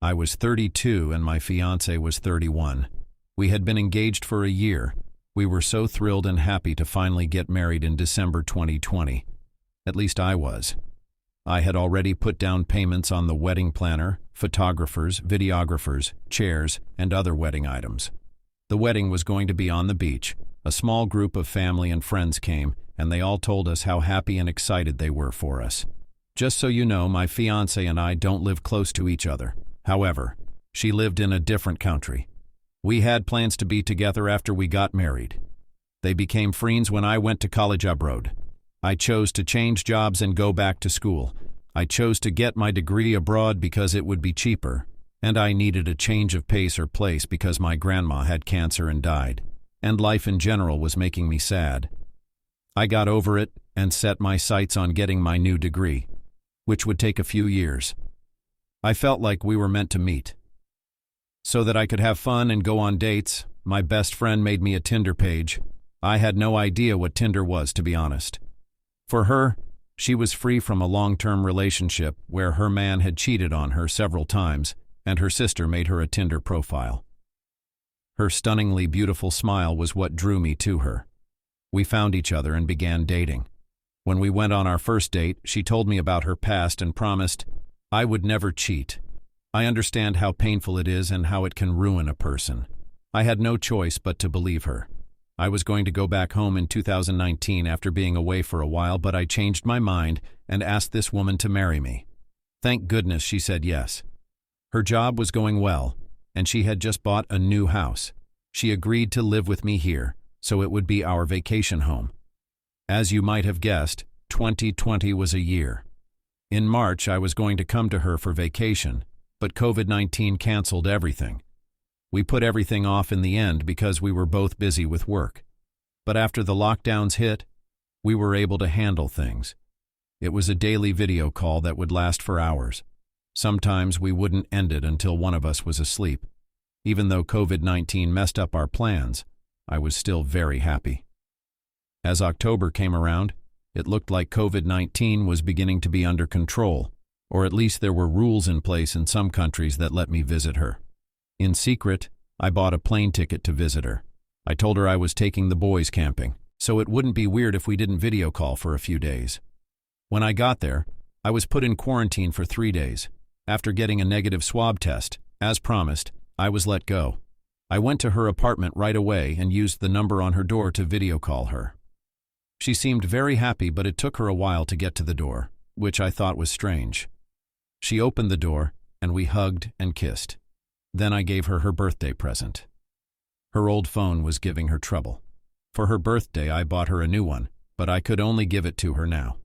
I was 32 and my fiancé was 31. We had been engaged for a year. We were so thrilled and happy to finally get married in December 2020. At least I was. I had already put down payments on the wedding planner, photographers, videographers, chairs, and other wedding items. The wedding was going to be on the beach. A small group of family and friends came, and they all told us how happy and excited they were for us. Just so you know, my fiancé and I don't live close to each other. However, she lived in a different country. We had plans to be together after we got married. They became friends when I went to college abroad. I chose to change jobs and go back to school. I chose to get my degree abroad because it would be cheaper, and I needed a change of pace or place because my grandma had cancer and died, and life in general was making me sad. I got over it and set my sights on getting my new degree, which would take a few years. I felt like we were meant to meet. So that I could have fun and go on dates, my best friend made me a Tinder page. I had no idea what Tinder was, to be honest. For her, she was free from a long-term relationship where her man had cheated on her several times, and her sister made her a Tinder profile. Her stunningly beautiful smile was what drew me to her. We found each other and began dating. When we went on our first date, she told me about her past and promised, "I would never cheat. I understand how painful it is and how it can ruin a person." I had no choice but to believe her. I was going to go back home in 2019 after being away for a while, but I changed my mind and asked this woman to marry me. Thank goodness she said yes. Her job was going well, and she had just bought a new house. She agreed to live with me here, so it would be our vacation home. As you might have guessed, 2020 was a year. In March, I was going to come to her for vacation, but COVID-19 canceled everything. We put everything off in the end because we were both busy with work. But after the lockdowns hit, we were able to handle things. It was a daily video call that would last for hours. Sometimes we wouldn't end it until one of us was asleep. Even though COVID-19 messed up our plans, I was still very happy. As October came around, it looked like COVID-19 was beginning to be under control, or at least there were rules in place in some countries that let me visit her. In secret, I bought a plane ticket to visit her. I told her I was taking the boys camping, so it wouldn't be weird if we didn't video call for a few days. When I got there, I was put in quarantine for 3 days. After getting a negative swab test, as promised, I was let go. I went to her apartment right away and used the number on her door to video call her. She seemed very happy, but it took her a while to get to the door, which I thought was strange. She opened the door, and we hugged and kissed. Then I gave her her birthday present. Her old phone was giving her trouble. For her birthday, I bought her a new one, but I could only give it to her now.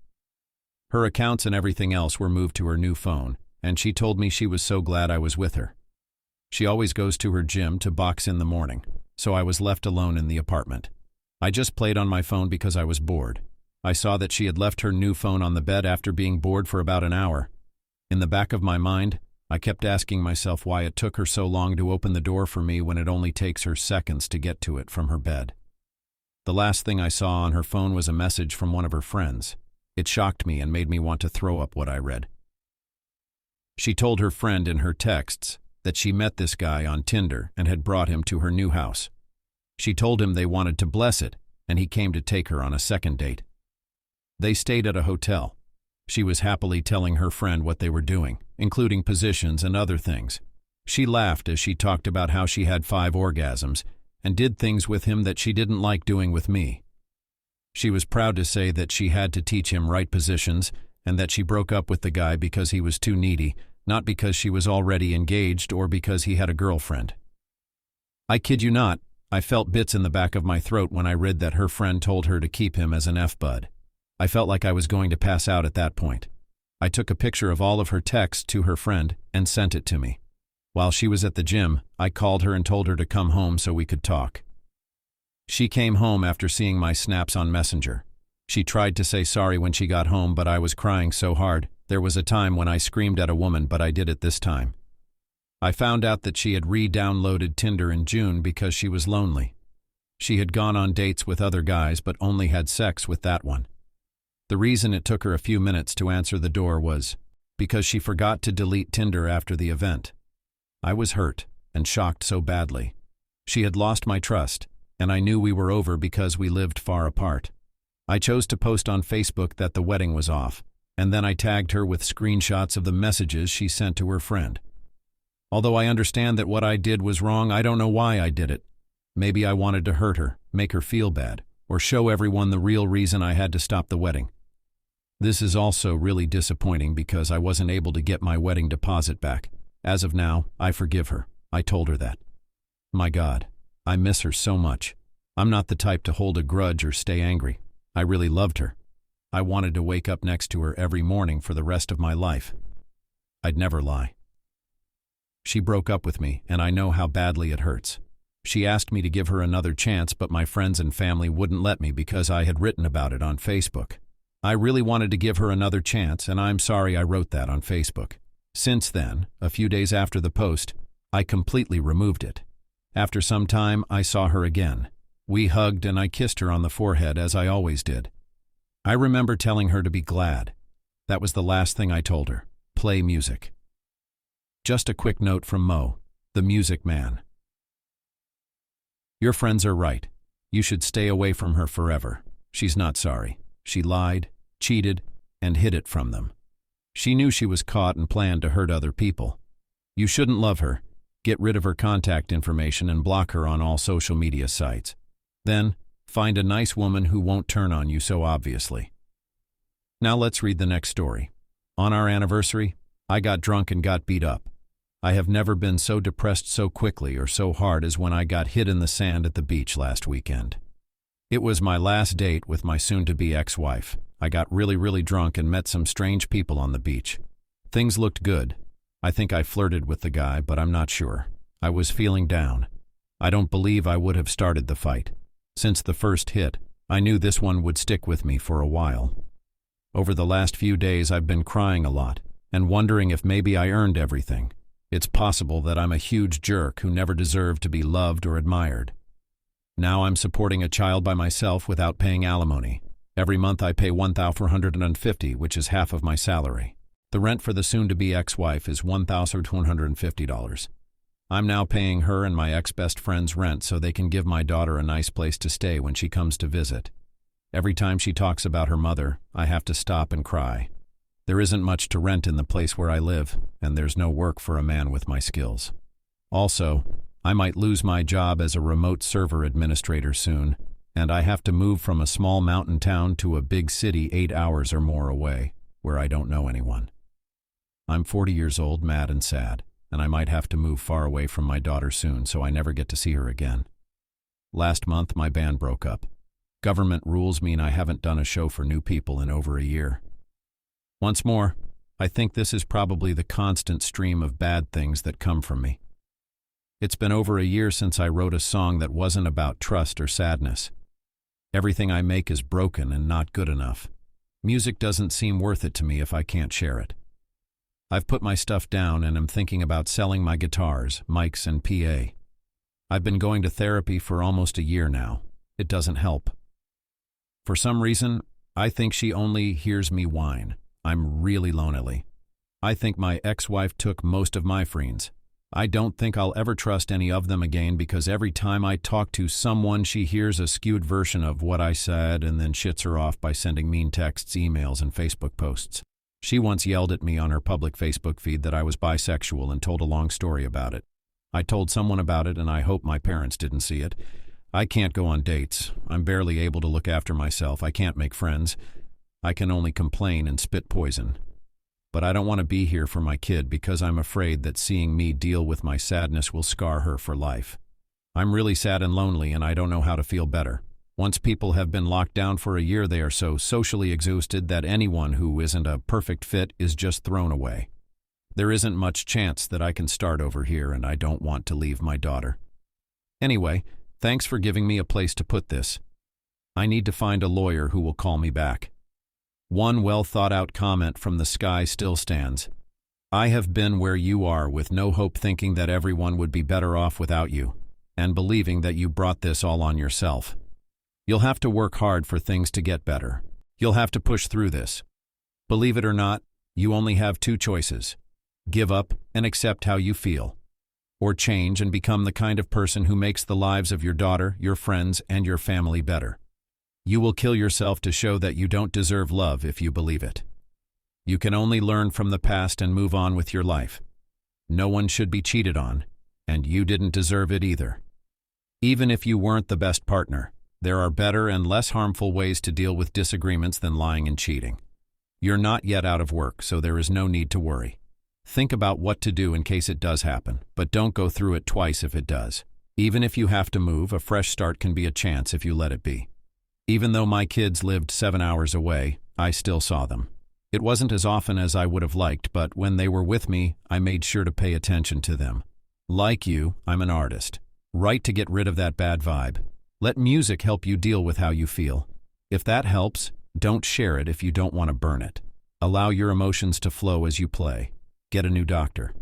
Her accounts and everything else were moved to her new phone, and she told me she was so glad I was with her. She always goes to her gym to box in the morning, so I was left alone in the apartment. I just played on my phone because I was bored. I saw that she had left her new phone on the bed after being bored for about an hour. In the back of my mind, I kept asking myself why it took her so long to open the door for me when it only takes her seconds to get to it from her bed. The last thing I saw on her phone was a message from one of her friends. It shocked me and made me want to throw up what I read. She told her friend in her texts that she met this guy on Tinder and had brought him to her new house. She told him they wanted to bless it, and he came to take her on a second date. They stayed at a hotel. She was happily telling her friend what they were doing, including positions and other things. She laughed as she talked about how she had 5 orgasms and did things with him that she didn't like doing with me. She was proud to say that she had to teach him right positions and that she broke up with the guy because he was too needy, not because she was already engaged or because he had a girlfriend. I kid you not, I felt bits in the back of my throat when I read that her friend told her to keep him as an F-bud. I felt like I was going to pass out at that point. I took a picture of all of her texts to her friend and sent it to me. While she was at the gym, I called her and told her to come home so we could talk. She came home after seeing my snaps on Messenger. She tried to say sorry when she got home, but I was crying so hard. There was a time when I screamed at a woman, but I did it this time. I found out that she had re-downloaded Tinder in June because she was lonely. She had gone on dates with other guys but only had sex with that one. The reason it took her a few minutes to answer the door was because she forgot to delete Tinder after the event. I was hurt and shocked so badly. She had lost my trust, and I knew we were over because we lived far apart. I chose to post on Facebook that the wedding was off, and then I tagged her with screenshots of the messages she sent to her friend. Although I understand that what I did was wrong, I don't know why I did it. Maybe I wanted to hurt her, make her feel bad, or show everyone the real reason I had to stop the wedding. This is also really disappointing because I wasn't able to get my wedding deposit back. As of now, I forgive her. I told her that. My God, I miss her so much. I'm not the type to hold a grudge or stay angry. I really loved her. I wanted to wake up next to her every morning for the rest of my life. I'd never lie. She broke up with me, and I know how badly it hurts. She asked me to give her another chance, but my friends and family wouldn't let me because I had written about it on Facebook. I really wanted to give her another chance, and I'm sorry I wrote that on Facebook. Since then, a few days after the post, I completely removed it. After some time, I saw her again. We hugged and I kissed her on the forehead as I always did. I remember telling her to be glad. That was the last thing I told her. Play music. Just a quick note from Mo, the music man. Your friends are right. You should stay away from her forever. She's not sorry. She lied, cheated, and hid it from them. She knew she was caught and planned to hurt other people. You shouldn't love her. Get rid of her contact information and block her on all social media sites. Then, find a nice woman who won't turn on you so obviously. Now let's read the next story. On our anniversary, I got drunk and got beat up. I have never been so depressed so quickly or so hard as when I got hit in the sand at the beach last weekend. It was my last date with my soon-to-be ex-wife. I got really drunk and met some strange people on the beach. Things looked good. I think I flirted with the guy, but I'm not sure. I was feeling down. I don't believe I would have started the fight. Since the first hit, I knew this one would stick with me for a while. Over the last few days, I've been crying a lot and wondering if maybe I earned everything. It's possible that I'm a huge jerk who never deserved to be loved or admired. Now I'm supporting a child by myself without paying alimony. Every month I pay $1,450, which is half of my salary. The rent for the soon-to-be ex-wife is $1,250. I'm now paying her and my ex-best friend's rent so they can give my daughter a nice place to stay when she comes to visit. Every time she talks about her mother, I have to stop and cry. There isn't much to rent in the place where I live, and there's no work for a man with my skills. Also, I might lose my job as a remote server administrator soon, and I have to move from a small mountain town to a big city 8 hours or more away, where I don't know anyone. I'm 40 years old, mad and sad, and I might have to move far away from my daughter soon so I never get to see her again. Last month, my band broke up. Government rules mean I haven't done a show for new people in over a year. Once more, I think this is probably the constant stream of bad things that come from me. It's been over a year since I wrote a song that wasn't about trust or sadness. Everything I make is broken and not good enough. Music doesn't seem worth it to me if I can't share it. I've put my stuff down and am thinking about selling my guitars, mics, and PA. I've been going to therapy for almost a year now. It doesn't help. For some reason, I think she only hears me whine. I'm really lonely. I think my ex-wife took most of my friends. I don't think I'll ever trust any of them again because every time I talk to someone, she hears a skewed version of what I said and then shits her off by sending mean texts, emails, and Facebook posts. She once yelled at me on her public Facebook feed that I was bisexual and told a long story about it. I told someone about it and I hope my parents didn't see it. I can't go on dates. I'm barely able to look after myself. I can't make friends. I can only complain and spit poison. But I don't want to be here for my kid because I'm afraid that seeing me deal with my sadness will scar her for life. I'm really sad and lonely and I don't know how to feel better. Once people have been locked down for a year, they are so socially exhausted that anyone who isn't a perfect fit is just thrown away. There isn't much chance that I can start over here and I don't want to leave my daughter. Anyway, thanks for giving me a place to put this. I need to find a lawyer who will call me back. One well-thought-out comment from the sky still stands. I have been where you are with no hope, thinking that everyone would be better off without you, and believing that you brought this all on yourself. You'll have to work hard for things to get better. You'll have to push through this. Believe it or not, you only have two choices. Give up and accept how you feel. or change and become the kind of person who makes the lives of your daughter, your friends, and your family better. You will kill yourself to show that you don't deserve love if you believe it. You can only learn from the past and move on with your life. No one should be cheated on, and you didn't deserve it either. Even if you weren't the best partner, there are better and less harmful ways to deal with disagreements than lying and cheating. You're not yet out of work, so there is no need to worry. Think about what to do in case it does happen, but don't go through it twice if it does. Even if you have to move, a fresh start can be a chance if you let it be. Even though my kids lived 7 hours away, I still saw them. It wasn't as often as I would have liked, but when they were with me, I made sure to pay attention to them. Like you, I'm an artist. Write to get rid of that bad vibe. Let music help you deal with how you feel. If that helps, don't share it if you don't want to burn it. Allow your emotions to flow as you play. Get a new doctor.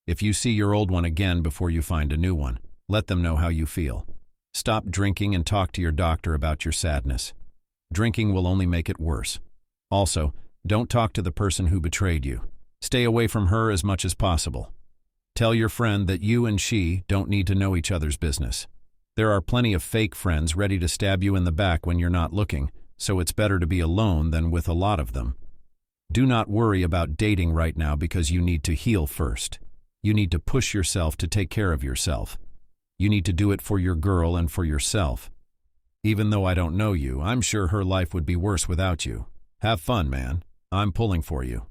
If you see your old one again before you find a new one, let them know how you feel. Stop drinking and talk to your doctor about your sadness. Drinking will only make it worse. Also, don't talk to the person who betrayed you. Stay away from her as much as possible. Tell your friend that you and she don't need to know each other's business. There are plenty of fake friends ready to stab you in the back when you're not looking, so it's better to be alone than with a lot of them. Do not worry about dating right now because you need to heal first. You need to push yourself to take care of yourself. You need to do it for your girl and for yourself. Even though I don't know you, I'm sure her life would be worse without you. Have fun, man. I'm pulling for you.